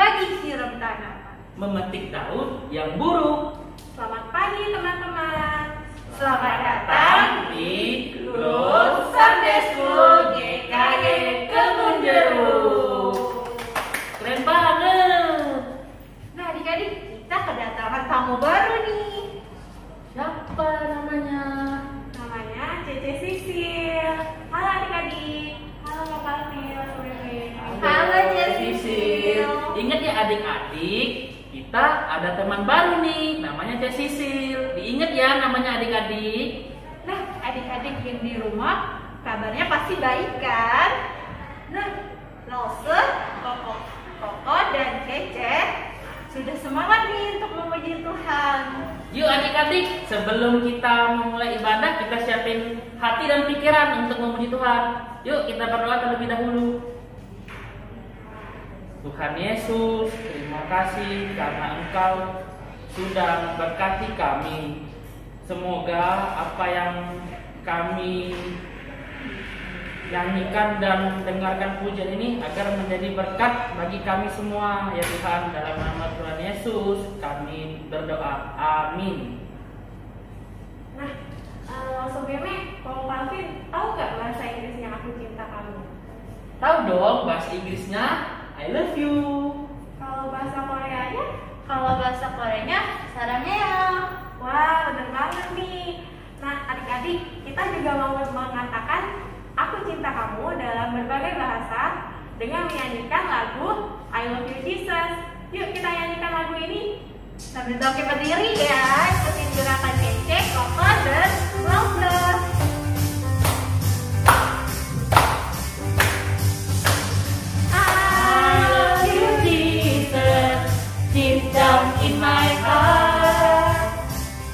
berbagi siram tanaman, memetik daun yang buruk. Selamat pagi teman-teman. Selamat datang di grup Sunday School GKY Kebun Jeruk. Keren banget. Nah adik-adik, kita kedatangan tamu baru nih. Siapa namanya? Namanya Cece Sisil. Halo adik-adik. Halo Kak Palmil. Halo Cece Sisil. Ingat ya adik-adik, kita ada teman baru nih, namanya Cece Sisil. Diingat ya namanya adik-adik. Nah adik-adik yang di rumah kabarnya pasti baik kan? Nah Lose, Koko dan Cece sudah semangat nih untuk memuji Tuhan. Yuk adik-adik, sebelum kita memulai ibadah, kita siapin hati dan pikiran untuk memuji Tuhan. Yuk kita berdoa terlebih dahulu. Tuhan Yesus, terima kasih karena Engkau sudah memberkati kami. Semoga apa yang kami nyanyikan dan dengarkan pujian ini agar menjadi berkat bagi kami semua ya Tuhan, dalam nama Tuhan Yesus kami berdoa, amin. Nah, langsung Meme, Koko Palvin, tahu nggak bahasa Inggrisnya Aku Cinta Kamu? Tahu dong bahasa Inggrisnya I love you. Kalau bahasa Koreanya? Kalau bahasa Koreanya, sarangnya. Wah, bener banget nih. Nah, adik-adik, kita juga mau mengatakan Aku Cinta Kamu dalam berbagai bahasa dengan menyanyikan lagu I Love You Jesus. Yuk kita nyanyikan lagu ini sambil bangkit berdiri ya. Ikutin gerakan Cece, Koko, dan Lause. I love you, Jesus, deep down in my heart.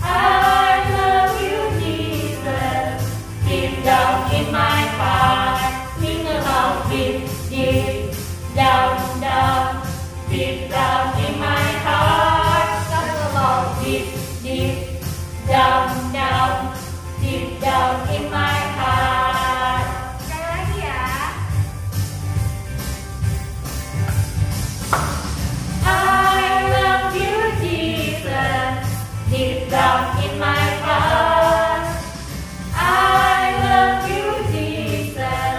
I love you, Jesus, deep down in my heart. Sing along with deep down, down, deep down in my heart. Sing along with deep down, down, deep down in my heart. Sekali lagi ya. I love you, Jesus, deep down in my heart. I love you, Jesus,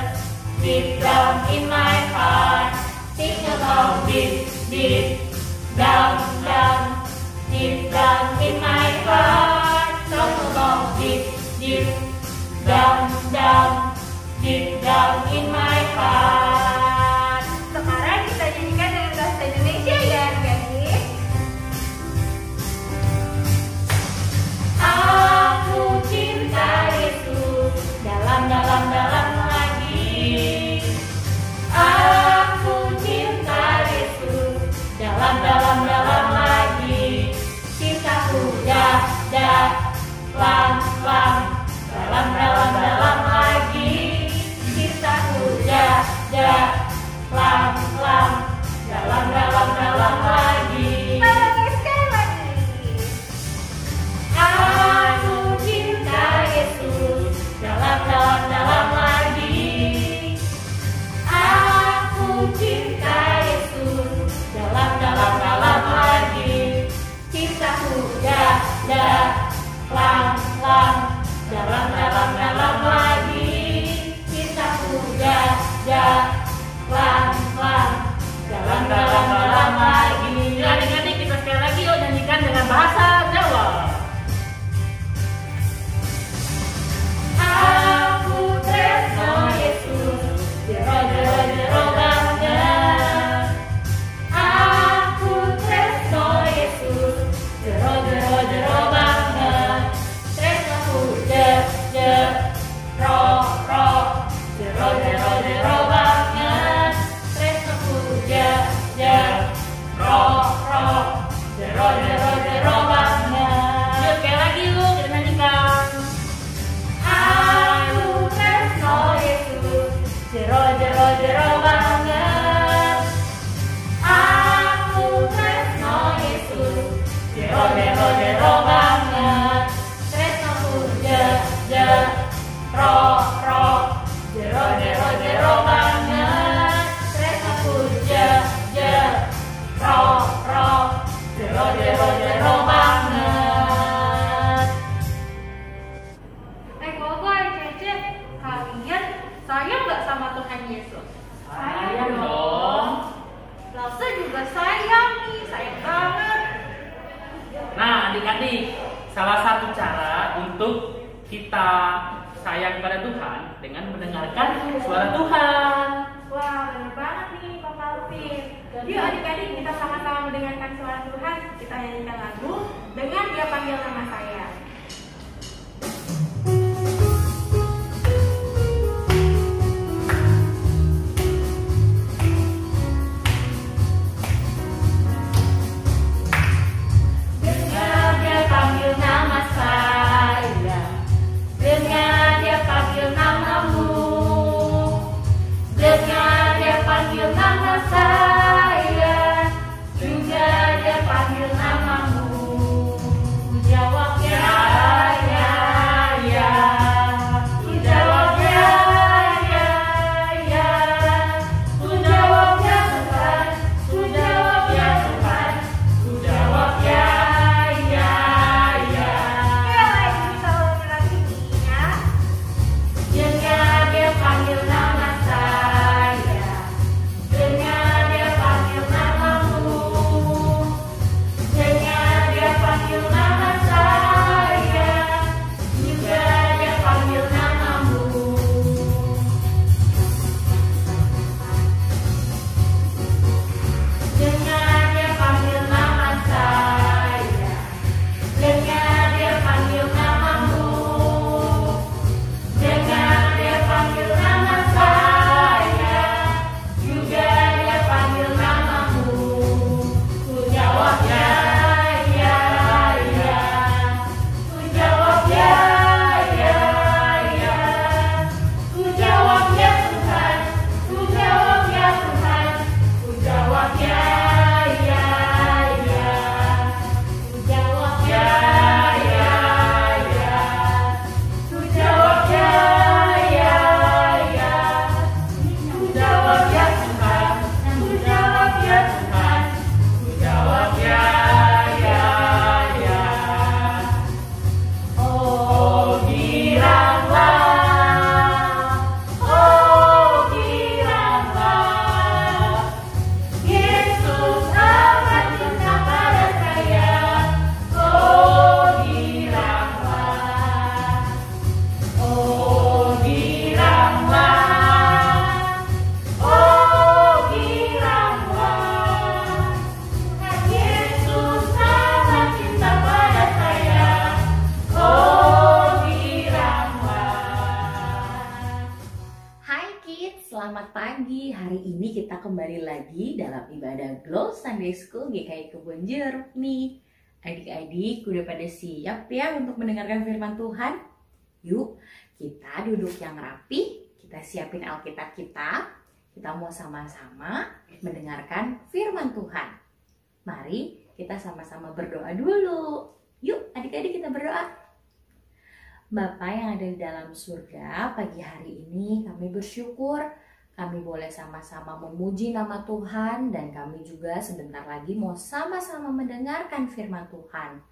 deep down in my heart. Sing along with deep down, down, deep down in my heart. Sing along with deep down, down, deep down in my heart. Sekarang kita nyanyikan dengan bahasa Indonesia ya adik-adik. Aku cinta Yesus dalam lagi. Aku cinta Yesus dalam adik-adik, salah satu cara untuk kita sayang pada Tuhan dengan mendengarkan suara Tuhan. Wah, benar banget nih Papa Alvin. Yuk adik-adik kita sama-sama mendengarkan suara Tuhan. Kita nyanyikan lagu dengan Dia Panggil Nama Saya. Dengar Dia panggil nama saya, dengar Dia panggil namamu, dengar Dia panggil nama saya, juga Dia panggil namamu. Ku jawab ya, ya, ya. Ku jawab ya, ya, ya. Ku jawab ya Tuhan, ku jawab ya Tuhan, ku jawab ya, ya, ya. Ya, Ibu bisa melatihnya. Dengar Dia panggil nama saya, dengar Dia panggil namamu, dengar Dia panggil nama saya, juga Dia panggil namamu. Dengar Dia panggil nama saya, dengar Dia panggil namamu, dengar Dia panggil nama saya, juga Dia panggil namamu. Ku jawab ya, ya, ya. Ku jawab ya, ya, ya. Ku jawab ya Tuhan, ku jawab ya Tuhan, ku jawab ya, ya, ya. Ku jawab ya, ya, ya. Ku jawab ya, ya, ya. Ku jawab ya Tuhan, ku jawab ya Tuhan, ku jawab ya, ya, ya. Oh giranglah, Yesus amat cinta pada saya. Oh giranglah, oh giranglah, oh giranglah, Yesus amat cinta pada saya. Oh giranglah. Hai kids, selamat pagi. Hari ini kita kembali lagi dalam ibadah Glow Sunday School GKI Kebun Jeruk nih. Adik-adik udah pada siap ya untuk mendengarkan firman Tuhan? Yuk, kita duduk yang rapi, kita siapin Alkitab kita. Kita mau sama-sama mendengarkan firman Tuhan. Mari kita sama-sama berdoa dulu. Yuk, adik-adik kita berdoa. Bapa yang ada di dalam surga, pagi hari ini kami bersyukur kami boleh sama-sama memuji nama Tuhan dan kami juga sebentar lagi mau sama-sama mendengarkan firman Tuhan.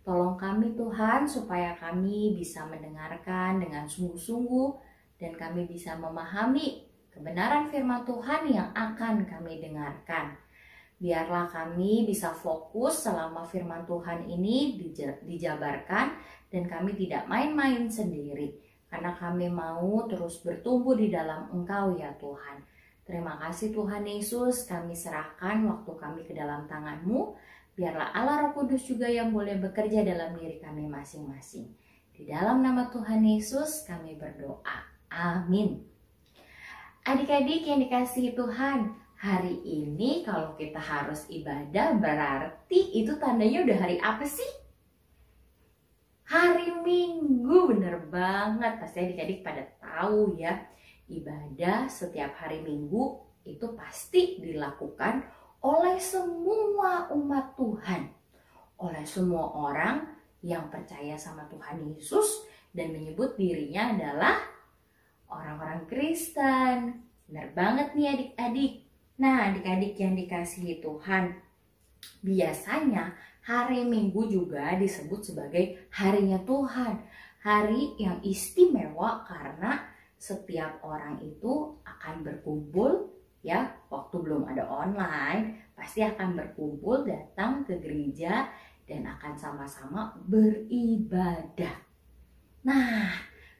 Tolong kami Tuhan supaya kami bisa mendengarkan dengan sungguh-sungguh dan kami bisa memahami kebenaran firman Tuhan yang akan kami dengarkan. Biarlah kami bisa fokus selama firman Tuhan ini dijabarkan dan kami tidak main-main sendiri. Karena kami mau terus bertumbuh di dalam Engkau ya Tuhan. Terima kasih Tuhan Yesus, kami serahkan waktu kami ke dalam tangan-Mu. Biarlah Allah Roh Kudus juga yang boleh bekerja dalam diri kami masing-masing. Di dalam nama Tuhan Yesus kami berdoa. Amin. Adik-adik yang dikasihi Tuhan, hari ini kalau kita harus ibadah berarti itu tandanya udah hari apa sih? Hari Minggu, bener banget. Pasti adik-adik pada tahu ya, ibadah setiap hari Minggu itu pasti dilakukan oleh semua umat Tuhan. Oleh semua orang yang percaya sama Tuhan Yesus dan menyebut dirinya adalah orang-orang Kristen. Bener banget nih adik-adik. Nah adik-adik yang dikasihi Tuhan, biasanya hari Minggu juga disebut sebagai harinya Tuhan. Hari yang istimewa karena setiap orang itu akan berkumpul ya, waktu belum ada online, pasti akan berkumpul datang ke gereja dan akan sama-sama beribadah. Nah,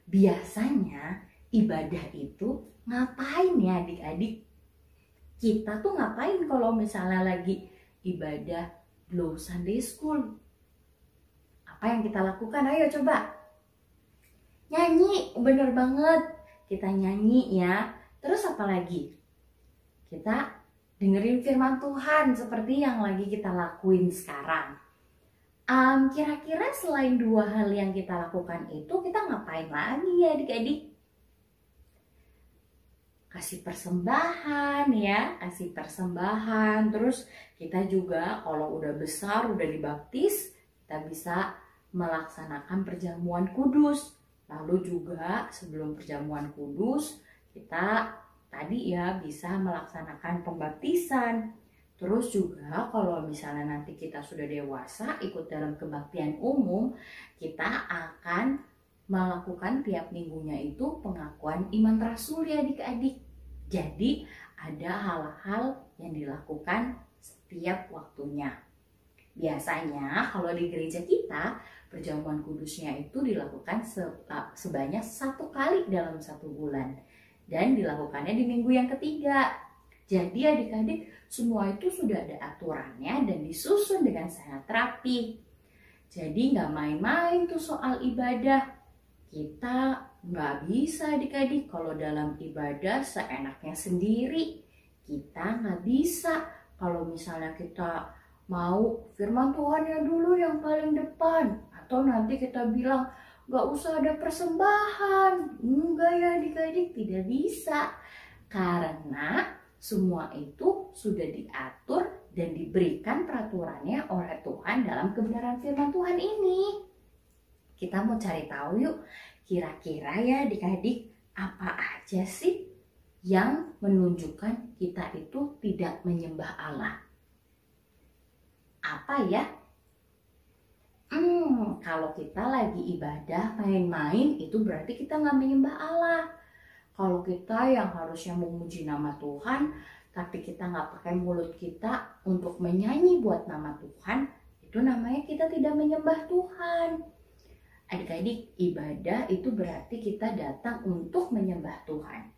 biasanya ibadah itu ngapain ya adik-adik? Kita tuh ngapain kalau misalnya lagi ibadah Glow Sunday School? Apa yang kita lakukan? Ayo coba. Nyanyi, bener banget. Kita nyanyi ya. Terus apa lagi? Kita dengerin firman Tuhan seperti yang lagi kita lakuin sekarang. Kira-kira selain dua hal yang kita lakukan itu, kita ngapain lagi ya adik-adik? Kasih persembahan ya, kasih persembahan. Terus kita juga kalau udah besar, udah dibaptis, kita bisa melaksanakan perjamuan kudus. Lalu juga sebelum perjamuan kudus, kita tadi ya bisa melaksanakan pembaptisan. Terus juga kalau misalnya nanti kita sudah dewasa ikut dalam kebaktian umum, kita akan melakukan tiap minggunya itu pengakuan iman rasul ya adik-adik. Jadi ada hal-hal yang dilakukan setiap waktunya. Biasanya kalau di gereja kita perjamuan kudusnya itu dilakukan sebanyak 1 kali dalam 1 bulan. Dan dilakukannya di minggu yang ketiga. Jadi adik-adik semua itu sudah ada aturannya dan disusun dengan sangat rapi. Jadi nggak main-main tuh soal ibadah. Kita nggak bisa adik-adik kalau dalam ibadah seenaknya sendiri. Kita nggak bisa kalau misalnya kita mau firman Tuhan yang dulu yang paling depan. Atau nanti kita bilang nggak usah ada persembahan. Enggak ya adik-adik, tidak bisa. Karena semua itu sudah diatur dan diberikan peraturannya oleh Tuhan dalam kebenaran firman Tuhan ini. Kita mau cari tahu yuk, kira-kira ya adik-adik apa aja sih yang menunjukkan kita itu tidak menyembah Allah? Apa ya? Kalau kita lagi ibadah main-main itu berarti kita nggak menyembah Allah. Kalau kita yang harusnya memuji nama Tuhan, tapi kita nggak pakai mulut kita untuk menyanyi buat nama Tuhan, itu namanya kita tidak menyembah Tuhan. Adik-adik, ibadah itu berarti kita datang untuk menyembah Tuhan.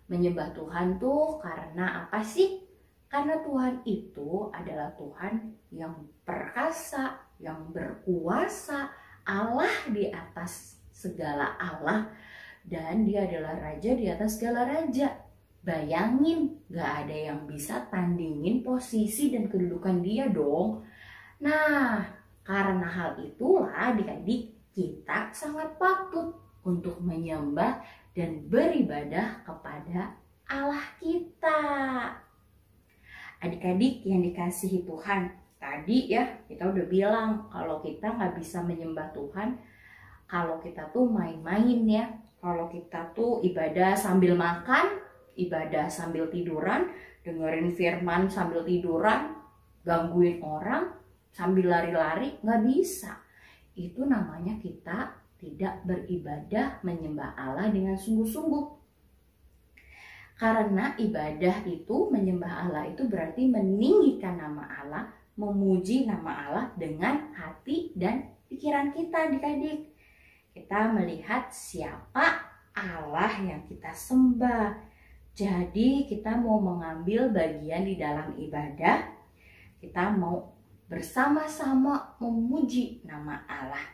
Menyembah Tuhan tuh karena apa sih? Karena Tuhan itu adalah Tuhan yang perkasa, yang berkuasa, Allah di atas segala Allah, dan dia adalah Raja di atas segala Raja. Bayangin, gak ada yang bisa tandingin posisi dan kedudukan dia dong. Nah, karena hal itulah adik-adik, kita sangat patut untuk menyembah dan beribadah kepada Allah kita. Adik-adik yang dikasihi Tuhan, tadi ya kita udah bilang kalau kita nggak bisa menyembah Tuhan, kalau kita tuh main-main ya, kalau kita tuh ibadah sambil makan, ibadah sambil tiduran, dengerin firman sambil tiduran, gangguin orang sambil lari-lari, nggak bisa. Itu namanya kita tidak beribadah menyembah Allah dengan sungguh-sungguh. Karena ibadah itu, menyembah Allah itu berarti meninggikan nama Allah, memuji nama Allah dengan hati dan pikiran kita adik-adik. Kita melihat siapa Allah yang kita sembah. Jadi kita mau mengambil bagian di dalam ibadah, kita mau bersama-sama memuji nama Allah.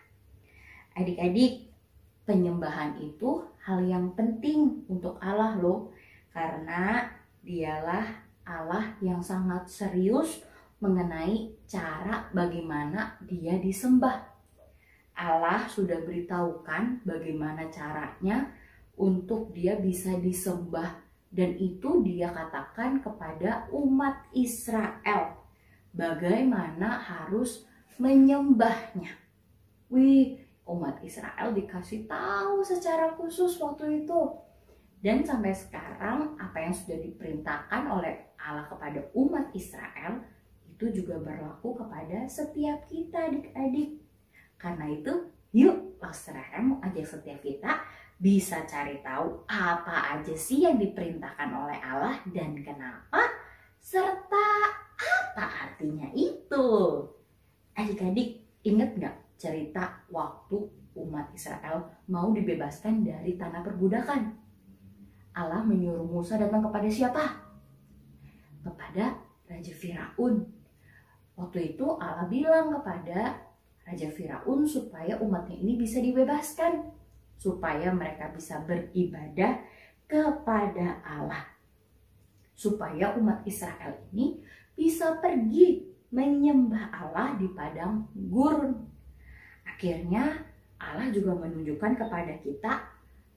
Adik-adik, penyembahan itu hal yang penting untuk Allah loh. Karena dialah Allah yang sangat serius mengenai cara bagaimana dia disembah. Allah sudah beritahukan bagaimana caranya untuk dia bisa disembah. Dan itu dia katakan kepada umat Israel. Bagaimana harus menyembahnya. Wih, umat Israel dikasih tahu secara khusus waktu itu. Dan sampai sekarang apa yang sudah diperintahkan oleh Allah kepada umat Israel itu juga berlaku kepada setiap kita adik-adik. Karena itu yuk laksanakan ajak setiap kita bisa cari tahu apa aja sih yang diperintahkan oleh Allah dan kenapa serta apa artinya itu. Adik-adik ingat nggak cerita waktu umat Israel mau dibebaskan dari tanah perbudakan? Allah menyuruh Musa datang kepada siapa? Kepada Raja Firaun. Waktu itu Allah bilang kepada Raja Firaun supaya umatnya ini bisa dibebaskan, supaya mereka bisa beribadah kepada Allah, supaya umat Israel ini bisa pergi menyembah Allah di padang gurun. Akhirnya Allah juga menunjukkan kepada kita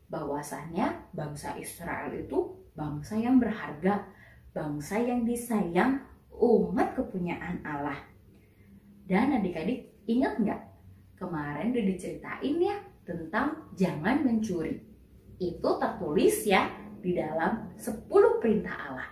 bahwasannya bangsa Israel itu bangsa yang berharga, bangsa yang disayang, umat kepunyaan Allah. Dan adik-adik ingat nggak? Kemarin udah diceritain ya tentang jangan mencuri. Itu tertulis ya di dalam 10 perintah Allah.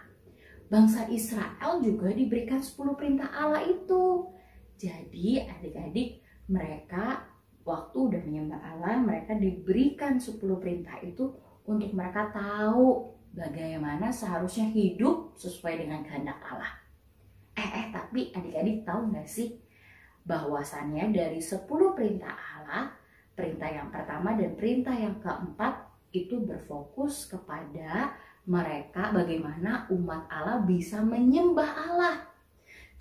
Bangsa Israel juga diberikan 10 perintah Allah itu. Jadi adik-adik mereka waktu udah menyembah Allah, mereka diberikan 10 perintah itu untuk mereka tahu bagaimana seharusnya hidup sesuai dengan kehendak Allah. Tapi adik-adik tahu nggak sih bahwasannya dari 10 perintah Allah, perintah yang pertama dan perintah yang keempat itu berfokus kepada mereka bagaimana umat Allah bisa menyembah Allah.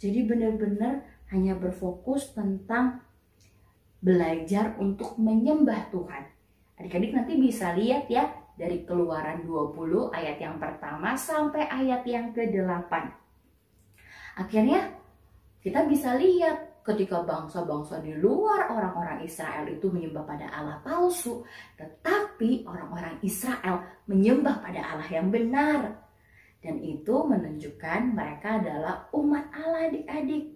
Jadi benar-benar hanya berfokus tentang belajar untuk menyembah Tuhan. Adik-adik nanti bisa lihat ya dari Keluaran 20 ayat yang pertama sampai ayat yang ke-8. Akhirnya kita bisa lihat ketika bangsa-bangsa di luar orang-orang Israel itu menyembah pada Allah palsu, tetapi orang-orang Israel menyembah pada Allah yang benar. Dan itu menunjukkan mereka adalah umat Allah adik-adik.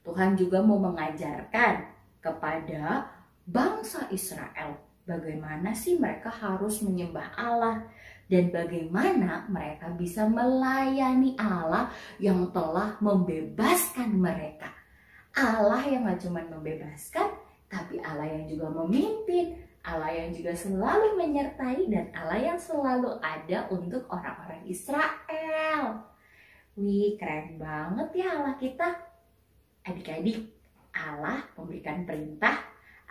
Tuhan juga mau mengajarkan kepada bangsa Israel bagaimana sih mereka harus menyembah Allah dan bagaimana mereka bisa melayani Allah yang telah membebaskan mereka. Allah yang gak cuma membebaskan, tapi Allah yang juga memimpin, Allah yang juga selalu menyertai, dan Allah yang selalu ada untuk orang-orang Israel. Wih, keren banget ya Allah kita. Adik-adik, Allah memberikan perintah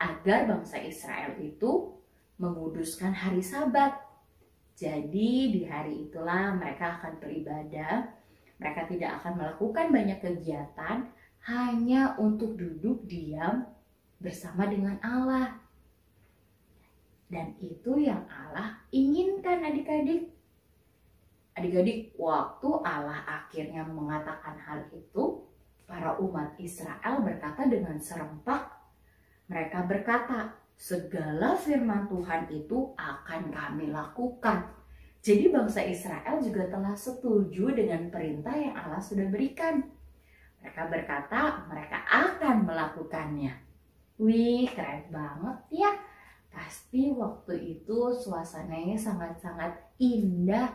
agar bangsa Israel itu menguduskan hari Sabat. Jadi di hari itulah mereka akan beribadah, mereka tidak akan melakukan banyak kegiatan, hanya untuk duduk diam bersama dengan Allah. Dan itu yang Allah inginkan adik-adik. Adik-adik, waktu Allah akhirnya mengatakan hal itu, para umat Israel berkata dengan serempak. Mereka berkata, segala firman Tuhan itu akan kami lakukan. Jadi bangsa Israel juga telah setuju dengan perintah yang Allah sudah berikan. Mereka berkata mereka akan melakukannya. Wih, keren banget ya. Pasti waktu itu suasananya sangat-sangat indah.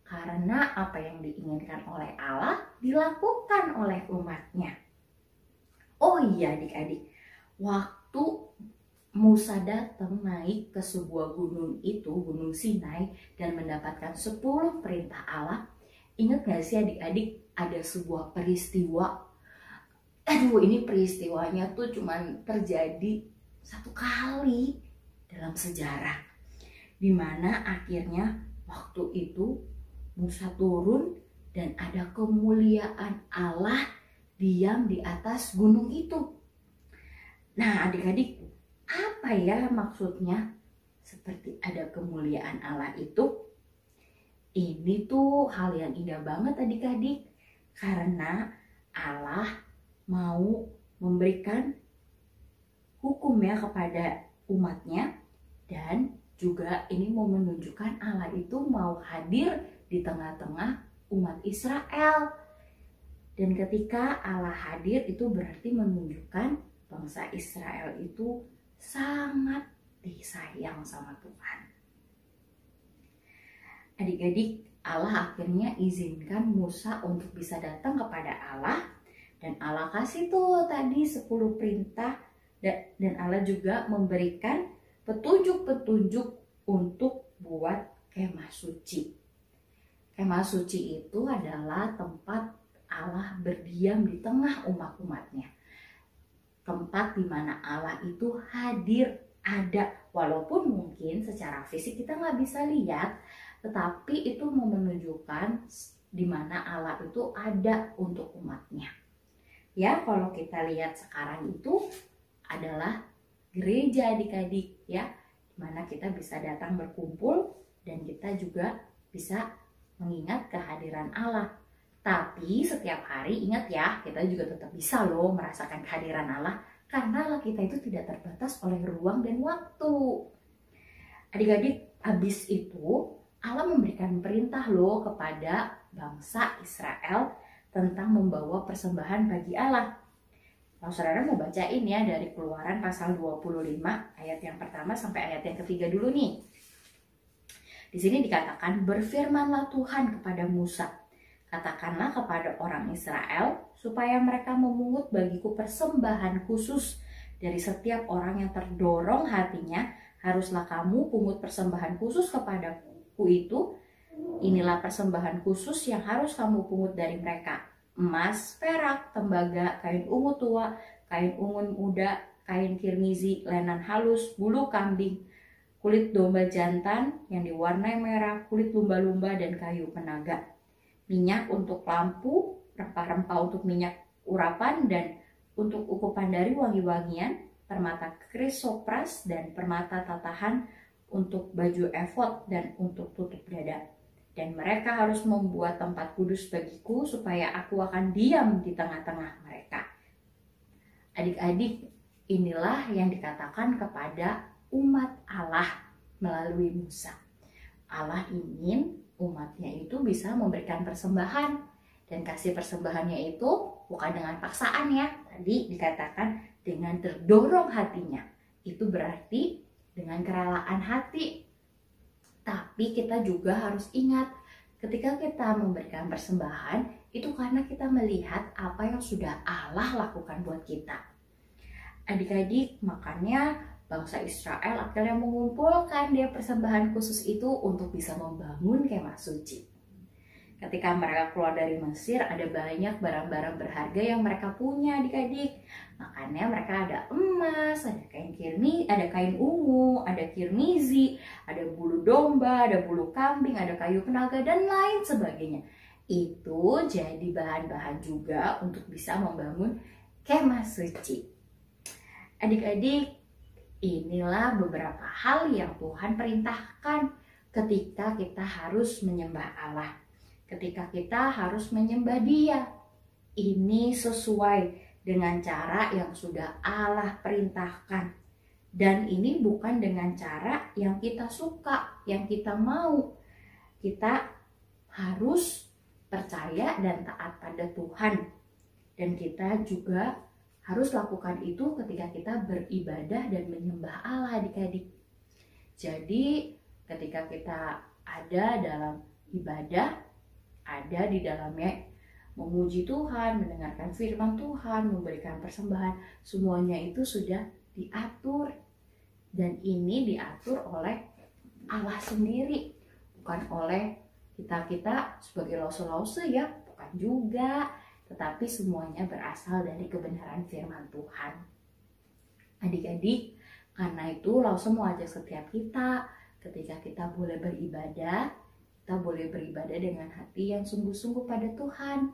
Karena apa yang diinginkan oleh Allah dilakukan oleh umatnya. Oh iya adik-adik, waktu Musa datang naik ke sebuah gunung itu, Gunung Sinai, dan mendapatkan 10 perintah Allah. Ingat gak sih adik-adik, ada sebuah peristiwa. Ini peristiwanya tuh cuman terjadi 1 kali dalam sejarah. Dimana akhirnya waktu itu Musa turun dan ada kemuliaan Allah diam di atas gunung itu. Nah adik-adik, apa ya maksudnya seperti ada kemuliaan Allah itu? Ini tuh hal yang indah banget adik-adik, karena Allah mau memberikan hukum ya kepada umatnya, dan juga ini mau menunjukkan Allah itu mau hadir di tengah-tengah umat Israel. Dan ketika Allah hadir itu berarti menunjukkan bangsa Israel itu sangat disayang sama Tuhan. Adik-adik, Allah akhirnya izinkan Musa untuk bisa datang kepada Allah, dan Allah kasih tuh tadi 10 perintah, dan Allah juga memberikan petunjuk-petunjuk untuk buat kemah suci. Kemah suci itu adalah tempat Allah berdiam di tengah umat-umatnya. tempat di mana Allah itu hadir, ada. Walaupun mungkin secara fisik kita nggak bisa lihat, tetapi itu mau menunjukkan di mana Allah itu ada untuk umatnya. Ya, kalau kita lihat sekarang itu adalah gereja adik-adik ya, di mana kita bisa datang berkumpul dan kita juga bisa mengingat kehadiran Allah. Tapi setiap hari ingat ya, kita juga tetap bisa loh merasakan kehadiran Allah, karena Allah kita itu tidak terbatas oleh ruang dan waktu. Adik-adik, habis itu Allah memberikan perintah loh kepada bangsa Israel tentang membawa persembahan bagi Allah. Kalau saudara mau bacain ya dari Keluaran pasal 25 ayat yang pertama sampai ayat yang ketiga dulu nih. Di sini dikatakan, berfirmanlah Tuhan kepada Musa, katakanlah kepada orang Israel supaya mereka memungut bagiku persembahan khusus dari setiap orang yang terdorong hatinya. Haruslah kamu pungut persembahan khusus kepadaku itu. Inilah persembahan khusus yang harus kamu pungut dari mereka: emas, perak, tembaga, kain ungu tua, kain ungu muda, kain kirmizi, lenan halus, bulu kambing, kulit domba jantan yang diwarnai merah, kulit lumba-lumba, dan kayu penaga, minyak untuk lampu, rempah-rempah untuk minyak urapan, dan untuk ukupan dari wangi-wangian, permata krisopras dan permata tatahan untuk baju efod dan untuk tutup dada. Dan mereka harus membuat tempat kudus bagiku supaya aku akan diam di tengah-tengah mereka. Adik-adik, inilah yang dikatakan kepada umat Allah melalui Musa. Allah ingin umatnya itu bisa memberikan persembahan, dan kasih persembahannya itu bukan dengan paksaan ya. Tadi dikatakan dengan terdorong hatinya. Itu berarti dengan kerelaan hati. Tapi kita juga harus ingat, ketika kita memberikan persembahan, itu karena kita melihat apa yang sudah Allah lakukan buat kita. Adik-adik, makanya bangsa Israel akhirnya mengumpulkan dia persembahan khusus itu untuk bisa membangun kemah suci. Ketika mereka keluar dari Mesir, ada banyak barang-barang berharga yang mereka punya, adik-adik. Makanya mereka ada emas, ada kain ungu, ada kirmizi, ada bulu domba, ada bulu kambing, ada kayu penaga, dan lain sebagainya. Itu jadi bahan-bahan juga untuk bisa membangun kemah suci. Adik-adik, inilah beberapa hal yang Tuhan perintahkan ketika kita harus menyembah Allah. Ketika kita harus menyembah Dia, ini sesuai dengan cara yang sudah Allah perintahkan. Dan ini bukan dengan cara yang kita suka, yang kita mau. Kita harus percaya dan taat pada Tuhan. Dan kita juga harus lakukan itu ketika kita beribadah dan menyembah Allah, adik-adik. Jadi ketika kita ada dalam ibadah, ada di dalamnya memuji Tuhan, mendengarkan firman Tuhan, memberikan persembahan, semuanya itu sudah diatur. Dan ini diatur oleh Allah sendiri, bukan oleh kita sebagai lause-lause ya, bukan juga, tetapi semuanya berasal dari kebenaran firman Tuhan. Adik-adik, karena itu lause mau ajak setiap kita, ketika kita boleh beribadah, kita boleh beribadah dengan hati yang sungguh-sungguh pada Tuhan.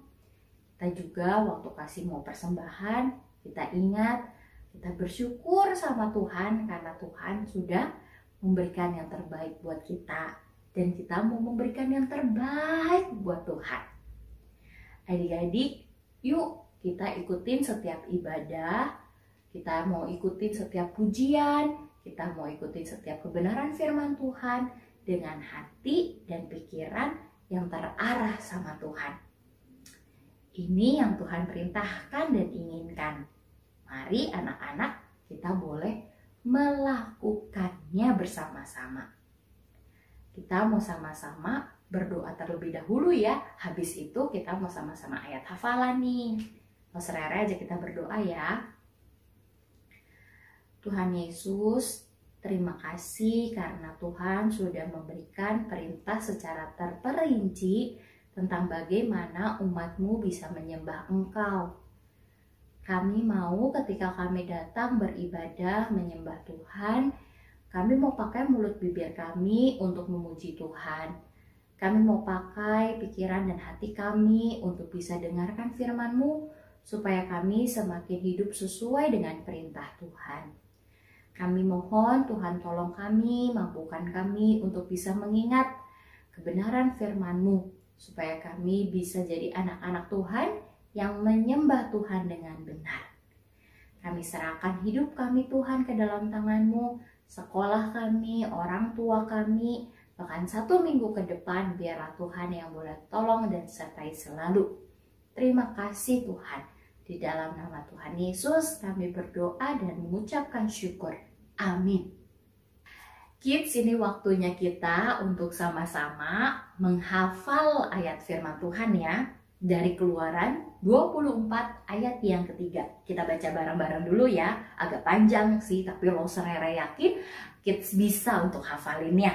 Kita juga waktu kasih mau persembahan, kita ingat, kita bersyukur sama Tuhan karena Tuhan sudah memberikan yang terbaik buat kita. Dan kita mau memberikan yang terbaik buat Tuhan. Adik-adik, yuk kita ikutin setiap ibadah, kita mau ikutin setiap pujian, kita mau ikutin setiap kebenaran firman Tuhan, dengan hati dan pikiran yang terarah sama Tuhan. Ini yang Tuhan perintahkan dan inginkan. Mari anak-anak, kita boleh melakukannya bersama-sama. Kita mau sama-sama berdoa terlebih dahulu ya. Habis itu kita mau sama-sama ayat hafalan nih. Mas Rere aja kita berdoa ya. Tuhan Yesus, terima kasih karena Tuhan sudah memberikan perintah secara terperinci tentang bagaimana umat-Mu bisa menyembah Engkau. Kami mau ketika kami datang beribadah, menyembah Tuhan, kami mau pakai mulut bibir kami untuk memuji Tuhan. Kami mau pakai pikiran dan hati kami untuk bisa dengarkan firman-Mu, supaya kami semakin hidup sesuai dengan perintah Tuhan. Kami mohon Tuhan tolong kami, mampukan kami untuk bisa mengingat kebenaran firman-Mu, supaya kami bisa jadi anak-anak Tuhan yang menyembah Tuhan dengan benar. Kami serahkan hidup kami Tuhan ke dalam tangan-Mu, sekolah kami, orang tua kami, bahkan 1 minggu ke depan biarlah Tuhan yang boleh tolong dan sertai selalu. Terima kasih Tuhan. Di dalam nama Tuhan Yesus kami berdoa dan mengucapkan syukur. Amin. Kids, ini waktunya kita untuk sama-sama menghafal ayat firman Tuhan ya. Dari Keluaran 24 ayat yang ketiga. Kita baca bareng-bareng dulu ya. Agak panjang sih, tapi lo serere yakin kids bisa untuk hafalinnya.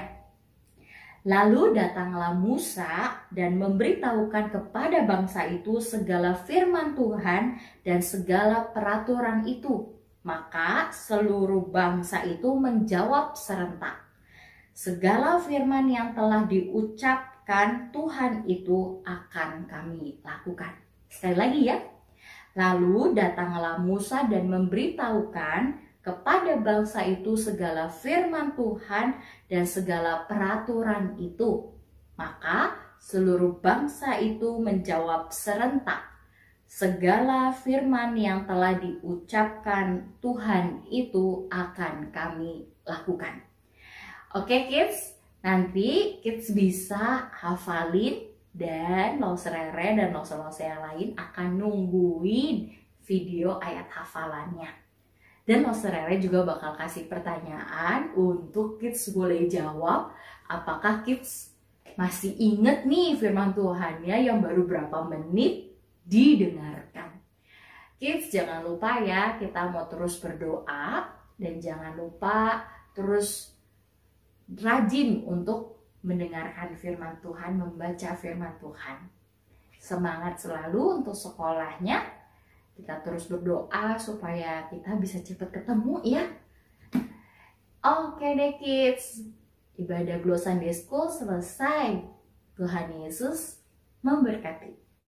Lalu datanglah Musa dan memberitahukan kepada bangsa itu segala firman Tuhan dan segala peraturan itu. Maka seluruh bangsa itu menjawab serentak, segala firman yang telah diucapkan Tuhan itu akan kami lakukan. Sekali lagi ya. Lalu datanglah Musa dan memberitahukan kepada bangsa itu segala firman Tuhan dan segala peraturan itu. Maka seluruh bangsa itu menjawab serentak, segala firman yang telah diucapkan Tuhan itu akan kami lakukan. Oke kids, nanti kids bisa hafalin dan loserere dan lose-lose yang lain akan nungguin video ayat hafalannya. Dan loserere juga bakal kasih pertanyaan untuk kids boleh jawab apakah kids masih inget nih firman Tuhannya yang baru berapa menit didengarkan. Kids jangan lupa ya, kita mau terus berdoa dan jangan lupa terus rajin untuk mendengarkan firman Tuhan, membaca firman Tuhan. Semangat selalu untuk sekolahnya. Kita terus berdoa supaya kita bisa cepat ketemu ya. Oke deh kids, ibadah Glow Sunday School selesai. Tuhan Yesus memberkati.